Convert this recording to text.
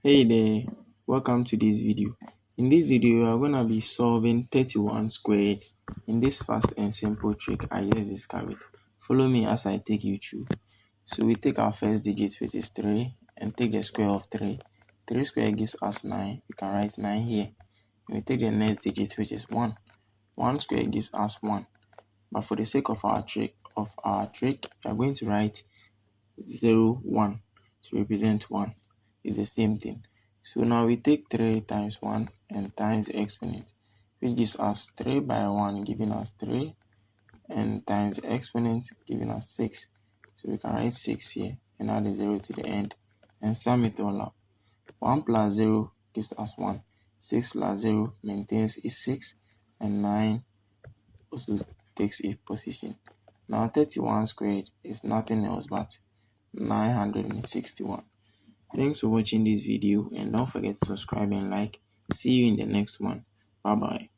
Hey there, welcome to this video. In this video, we are going to be solving 31 squared in this fast and simple trick I just discovered. Follow me as I take you through. So we take our first digit, which is 3, and take the square of 3. 3 squared gives us 9. We can write 9 here. And we take the next digit, which is 1. 1 squared gives us 1. But for the sake of our trick, we are going to write 0, 1 to represent 1. It's the same thing. So now we take 3 times 1 and times the exponent, which gives us 3 by 1 giving us 3 and times the exponent giving us 6. So we can write 6 here and add a 0 to the end and sum it all up. 1 plus 0 gives us 1. 6 plus 0 maintains its 6 and 9 also takes its position. Now 31 squared is nothing else but 961. Thanks for watching this video and don't forget to subscribe and like. See you in the next one. Bye bye.